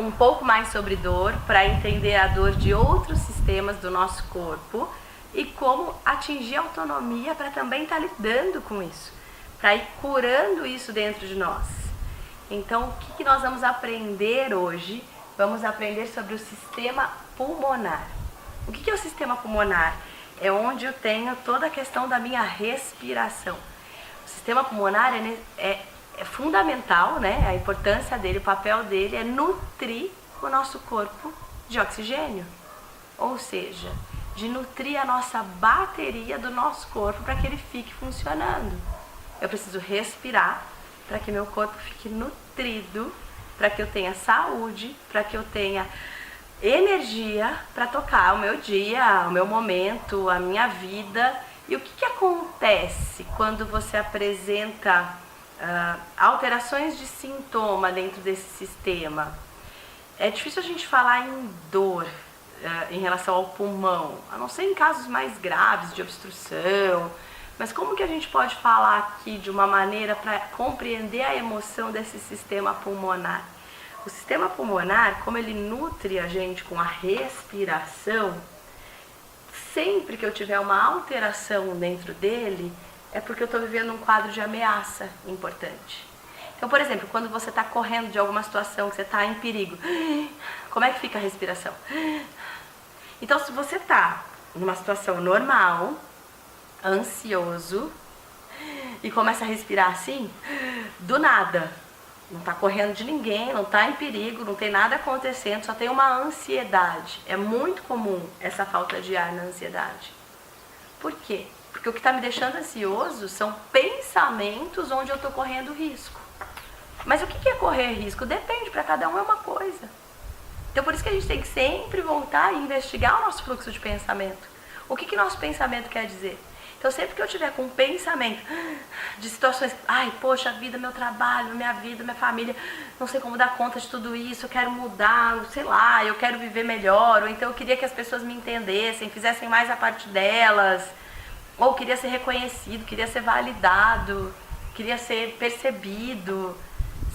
um pouco mais sobre dor, para entender a dor de outros sistemas do nosso corpo e como atingir a autonomia para também estar lidando com isso, para ir curando isso dentro de nós. Então, o que nós vamos aprender hoje? Vamos aprender sobre o sistema pulmonar. O que é o sistema pulmonar? É onde eu tenho toda a questão da minha respiração. O sistema pulmonar é fundamental, né? A importância dele, o papel dele é nutrir o nosso corpo de oxigênio. Ou seja, de nutrir a nossa bateria do nosso corpo para que ele fique funcionando. Eu preciso respirar para que meu corpo fique nutrido, para que eu tenha saúde, para que eu tenha energia para tocar o meu dia, o meu momento, a minha vida. E o que acontece quando você apresenta alterações de sintoma dentro desse sistema? É difícil a gente falar em dor em relação ao pulmão, a não ser em casos mais graves de obstrução, mas como que a gente pode falar aqui de uma maneira para compreender a emoção desse sistema pulmonar? O sistema pulmonar, como ele nutre a gente com a respiração, sempre que eu tiver uma alteração dentro dele, é porque eu estou vivendo um quadro de ameaça importante. Então, por exemplo, quando você está correndo de alguma situação, que você está em perigo, como é que fica a respiração? Então, se você está numa situação normal, ansioso, e começa a respirar assim, do nada, não está correndo de ninguém, não está em perigo, não tem nada acontecendo, só tem uma ansiedade. É muito comum essa falta de ar na ansiedade. Por quê? Porque o que está me deixando ansioso são pensamentos onde eu estou correndo risco. Mas o que é correr risco? Depende, para cada um é uma coisa. Então por isso que a gente tem que sempre voltar e investigar o nosso fluxo de pensamento. O que nosso pensamento quer dizer? Então sempre que eu tiver com um pensamento de situações, ai, poxa vida, meu trabalho, minha vida, minha família, não sei como dar conta de tudo isso, eu quero mudar, sei lá, eu quero viver melhor, ou então eu queria que as pessoas me entendessem, fizessem mais a parte delas, ou queria ser reconhecido, queria ser validado, queria ser percebido.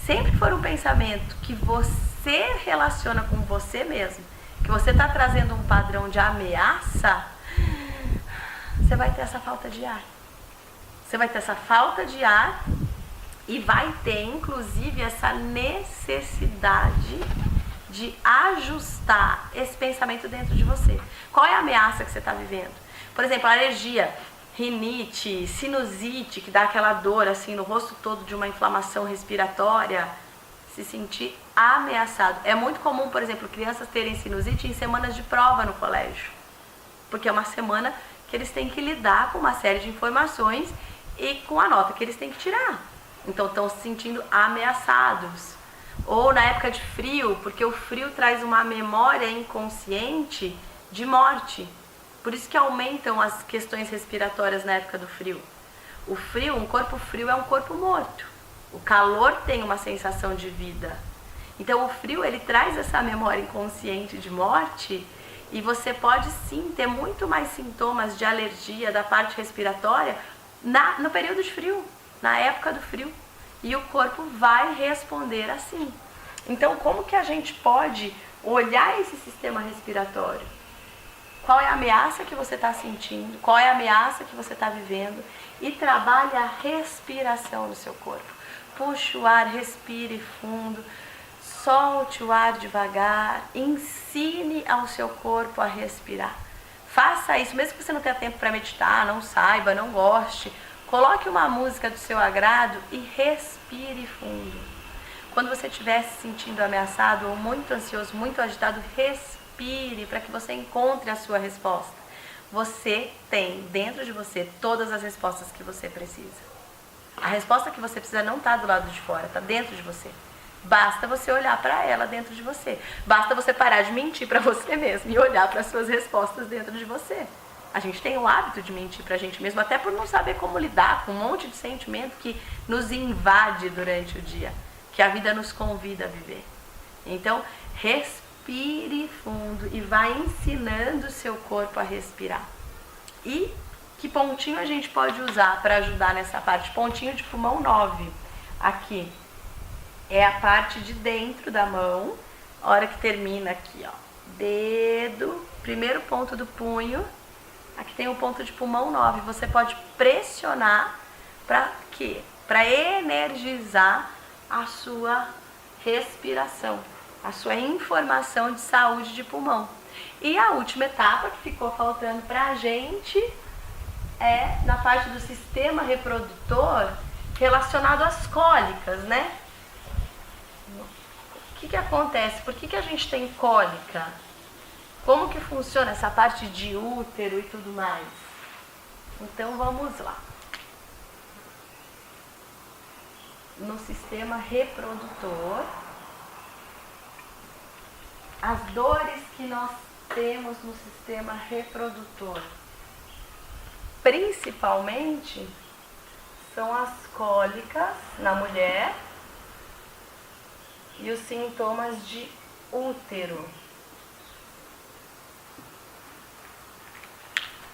Sempre que for um pensamento que você relaciona com você mesmo, que você está trazendo um padrão de ameaça, você vai ter essa falta de ar. Você vai ter essa falta de ar e vai ter, inclusive, essa necessidade de ajustar esse pensamento dentro de você. Qual é a ameaça que você está vivendo? Por exemplo, alergia, rinite, sinusite, que dá aquela dor assim no rosto todo de uma inflamação respiratória, se sentir ameaçado. É muito comum, por exemplo, crianças terem sinusite em semanas de prova no colégio, porque é uma semana que eles têm que lidar com uma série de informações e com a nota que eles têm que tirar. Então estão se sentindo ameaçados. Ou na época de frio, porque o frio traz uma memória inconsciente de morte. Por isso que aumentam as questões respiratórias na época do frio. O frio, um corpo frio é um corpo morto. O calor tem uma sensação de vida. Então o frio, ele traz essa memória inconsciente de morte. E você pode sim ter muito mais sintomas de alergia da parte respiratória no período de frio, na época do frio. E o corpo vai responder assim. Então, como que a gente pode olhar esse sistema respiratório? Qual é a ameaça que você está sentindo? Qual é a ameaça que você está vivendo? E trabalhe a respiração do seu corpo. Puxe o ar, respire fundo. Solte o ar devagar, ensine ao seu corpo a respirar. Faça isso, mesmo que você não tenha tempo para meditar, não saiba, não goste. Coloque uma música do seu agrado e respire fundo. Quando você estiver se sentindo ameaçado ou muito ansioso, muito agitado, respire para que você encontre a sua resposta. Você tem dentro de você todas as respostas que você precisa. A resposta que você precisa não está do lado de fora, está dentro de você. Basta você olhar para ela dentro de você. Basta você parar de mentir para você mesmo e olhar para as suas respostas dentro de você. A gente tem o hábito de mentir para a gente mesmo, até por não saber como lidar com um monte de sentimento que nos invade durante o dia, que a vida nos convida a viver. Então, respire fundo e vai ensinando o seu corpo a respirar. E que pontinho a gente pode usar para ajudar nessa parte? Pontinho de pulmão 9, aqui. É a parte de dentro da mão, A hora que termina aqui, ó, dedo, primeiro ponto do punho, aqui tem o ponto de pulmão 9, você pode pressionar para quê? Para energizar a sua respiração, a sua informação de saúde de pulmão. E a última etapa que ficou faltando para a gente é na parte do sistema reprodutor relacionado às cólicas, né? O que acontece? Por que a gente tem cólica? Como que funciona essa parte de útero e tudo mais? Então vamos lá. No sistema reprodutor, as dores que nós temos no sistema reprodutor, principalmente, são as cólicas na mulher e os sintomas de útero.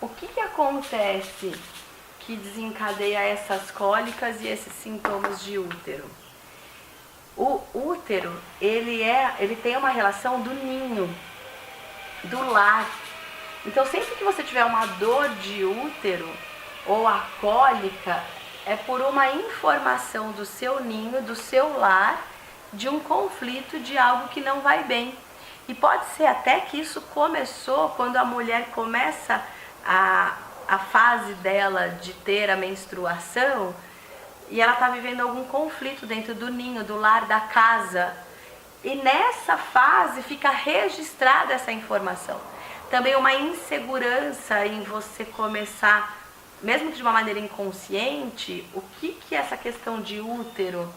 O que acontece que desencadeia essas cólicas e esses sintomas de útero? O útero, ele tem uma relação do ninho, do lar. Então, sempre que você tiver uma dor de útero ou a cólica, é por uma informação do seu ninho, do seu lar, de um conflito, de algo que não vai bem. E pode ser até que isso começou quando a mulher começa a fase dela de ter a menstruação e ela está vivendo algum conflito dentro do ninho, do lar, da casa. E nessa fase fica registrada essa informação. Também uma insegurança em você começar, mesmo que de uma maneira inconsciente, o que essa questão de útero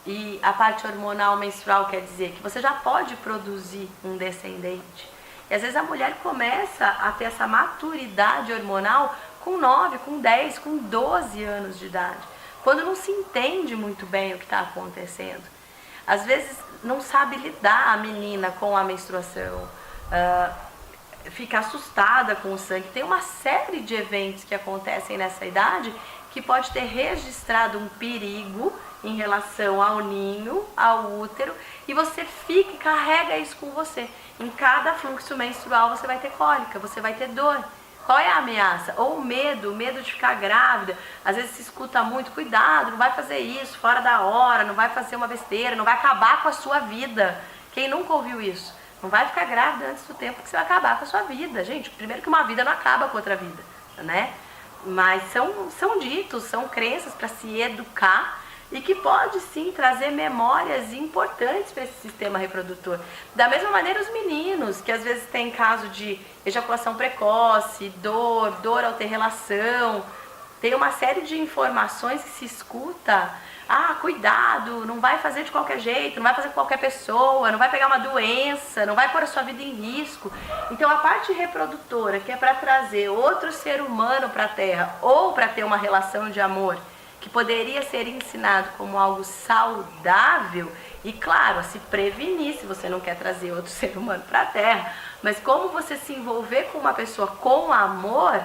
e a parte hormonal menstrual quer dizer? Que você já pode produzir um descendente. E às vezes a mulher começa a ter essa maturidade hormonal com 9, com 10, com 12 anos de idade, quando não se entende muito bem o que está acontecendo. Às vezes não sabe lidar a menina com a menstruação, fica assustada com o sangue. Tem uma série de eventos que acontecem nessa idade que pode ter registrado um perigo em relação ao ninho, ao útero, e você fica e carrega isso com você. Em cada fluxo menstrual você vai ter cólica, você vai ter dor. Qual é a ameaça? Ou o medo de ficar grávida. Às vezes se escuta muito, cuidado, não vai fazer isso fora da hora, não vai fazer uma besteira, não vai acabar com a sua vida. Quem nunca ouviu isso? Não vai ficar grávida antes do tempo que você vai acabar com a sua vida. Gente, primeiro que uma vida não acaba com outra vida, né? Mas são ditos, são crenças para se educar e que pode sim trazer memórias importantes para esse sistema reprodutor. Da mesma maneira os meninos, que às vezes têm caso de ejaculação precoce, dor ao ter relação, tem uma série de informações que se escuta. Cuidado, não vai fazer de qualquer jeito, não vai fazer com qualquer pessoa, não vai pegar uma doença, não vai pôr a sua vida em risco. Então a parte reprodutora, que é para trazer outro ser humano para a Terra ou para ter uma relação de amor, que poderia ser ensinado como algo saudável, e claro, a se prevenir se você não quer trazer outro ser humano para a Terra, mas como você se envolver com uma pessoa com amor,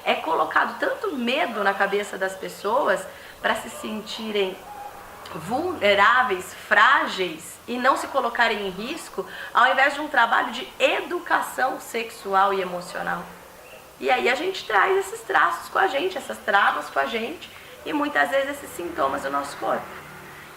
é colocado tanto medo na cabeça das pessoas para se sentirem vulneráveis, frágeis e não se colocarem em risco, ao invés de um trabalho de educação sexual e emocional. E aí a gente traz esses traços com a gente, essas travas com a gente, e muitas vezes esses sintomas do nosso corpo.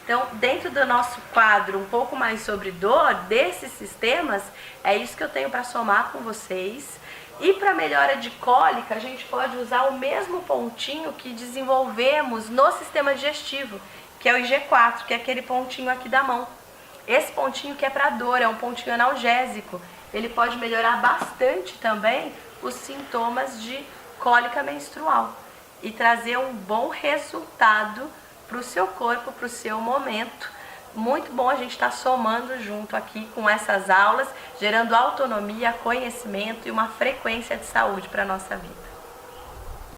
Então, dentro do nosso quadro um pouco mais sobre dor, desses sistemas, é isso que eu tenho para somar com vocês. E para melhora de cólica, a gente pode usar o mesmo pontinho que desenvolvemos no sistema digestivo, que é o IG4, que é aquele pontinho aqui da mão. Esse pontinho que é para dor, é um pontinho analgésico. Ele pode melhorar bastante também os sintomas de cólica menstrual e trazer um bom resultado para o seu corpo, para o seu momento. Muito bom a gente estar somando junto aqui com essas aulas, gerando autonomia, conhecimento e uma frequência de saúde para a nossa vida.